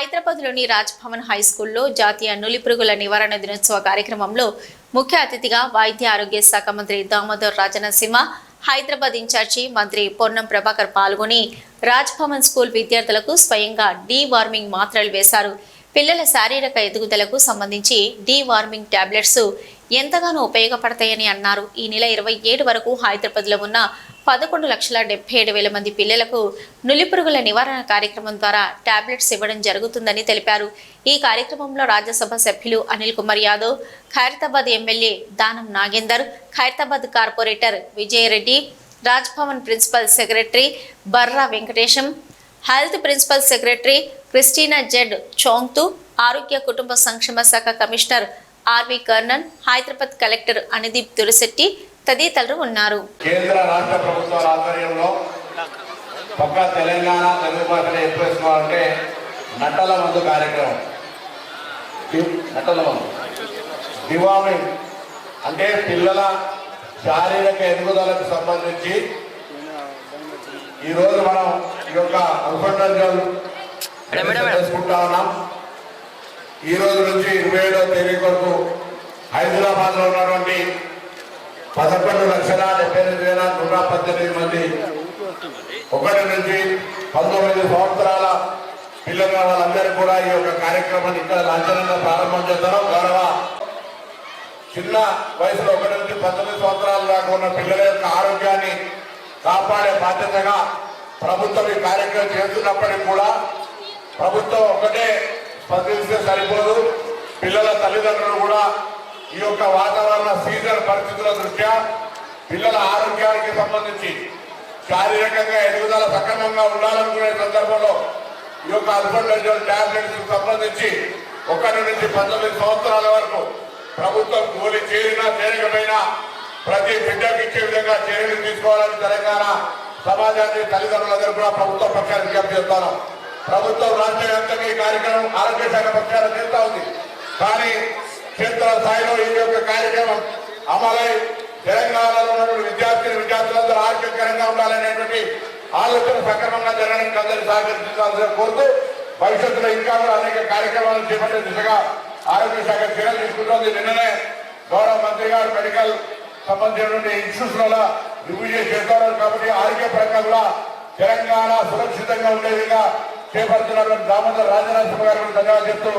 హైదరాబాద్లోని రాజ్ భవన్ హై స్కూల్లో జాతీయ నులిపురుగుల నివారణ దినోత్సవ కార్యక్రమంలో ముఖ్య అతిథిగా వైద్య ఆరోగ్య శాఖ మంత్రి దామోదర్ రాజనరసింహ, హైదరాబాద్ ఇన్ఛార్జి మంత్రి పొన్నం ప్రభాకర్ పాల్గొని రాజ్ భవన్ స్కూల్ విద్యార్థులకు స్వయంగా డీ వార్మింగ్ మాత్రలు వేశారు. పిల్లల శారీరక ఎదుగుదలకు సంబంధించి డీ వార్మింగ్ టాబ్లెట్స్ ఎంతగానో ఉపయోగపడతాయని అన్నారు. ఈ నెల 27 వరకు హైదరాబాద్లో ఉన్న 11,77,000 మంది పిల్లలకు నులిపురుగుల నివారణ కార్యక్రమం ద్వారా టాబ్లెట్స్ ఇవ్వడం జరుగుతుందని తెలిపారు. ఈ కార్యక్రమంలో రాజ్యసభ సభ్యులు Anil Kumar Yadav, Khairatabad MLA Danam Nagender, Khairatabad corporator Vijaya Reddy, Raj Bhavan principal secretary Barra Venkatesham, health principal secretary Christina Z Chongthu, ఆరోగ్య కుటుంబ సంక్షేమ శాఖ commissioner R V Karnan, Hyderabad collector Anudeep Tulasetti తదితరులు ఉన్నారు. కేంద్ర రాష్ట్ర ప్రభుత్వాల ఆధ్వర్యంలో పక్క తెలంగాణ తెలుగు భాషలో ఎప్పుడేసుకోవాలంటే నట్టల మందు కార్యక్రమం. నట్టల మందు డివార్మింగ్ అంటే పిల్లల శారీరక ఎదుగుదలకు సంబంధించి ఈరోజు మనం ఈ యొక్క చేసుకుంటా ఉన్నాం. ఈ రోజు నుంచి 27వ తేదీ వరకు హైదరాబాద్ లో ఉన్నటువంటి 11,78,118 మంది 1 నుంచి 19 సంవత్సరాల పిల్లల వాళ్ళందరూ కూడా ఈ యొక్క కార్యక్రమాన్ని ఇక్కడ లాంఛనంగా ప్రారంభం చేస్తారు. గౌరవ చిన్న వయసులో 1 నుంచి 19 సంవత్సరాల దాకా ఉన్న పిల్లల యొక్క ఆరోగ్యాన్ని కాపాడే బాధ్యతగా ప్రభుత్వం ఈ కార్యక్రమం చేస్తున్నప్పటికీ కూడా ప్రభుత్వం ఒకటే స్పందిస్తే సరిపోదు. పిల్లల తల్లిదండ్రులు కూడా ఈ యొక్క వాతావరణ సీజన్ పరిస్థితుల దృష్ట్యా పిల్లల ఆరోగ్యానికి సంబంధించి శారీరకంగా ఎదుగుదల సక్రమంగా ఉండాలనుకునే సందర్భంలో ఈ యొక్క అల్ఫాండజోల్ టాబ్లెట్స్ సంబంధించి 1 నుంచి 19 సంవత్సరాల వరకు ప్రభుత్వం కూలి చేరినా చేరకపోయినా ప్రతి బిడ్డకి ఇచ్చే విధంగా చర్యలు తీసుకోవాలని తెలంగాణ సమాజాన్ని తల్లిదండ్రులందరూ కూడా ప్రభుత్వ పక్షాన్ని విజ్ఞప్తి చేస్తాను. ప్రభుత్వం రాష్ట్ర వ్యాప్తంగా ఈ కార్యక్రమం ఆరోగ్య శాఖ పక్షాన చేస్తూ ఉంది. కానీ క్షేత్ర స్థాయిలో ఈ యొక్క కార్యక్రమం అమలై తెలంగాణలో ఉన్నటువంటి విద్యార్థులందరూ ఆరోగ్యకరంగా ఉండాలనేటువంటి ఆలోచన సక్రమంగా జరగడానికి అందరూ సహకరించాల్సిన కోరుతూ భవిష్యత్తులో ఇంకా కూడా అనేక కార్యక్రమాలు చేపట్టే దిశగా ఆరోగ్య శాఖ చర్యలు తీసుకుంటోంది. నిన్ననే గౌరవ మంత్రి గారు మెడికల్ సంబంధించినటువంటి ఇన్స్టిట్యూట్ల రివ్యూ చేస్తారు. కాబట్టి ఆరోగ్యపరంగా కూడా తెలంగాణ సురక్షితంగా ఉండే విధంగా చేపడుతున్నటువంటి దామోదర్ రాజనరసింహ గారికి ధన్యవాదాలు చెప్తూ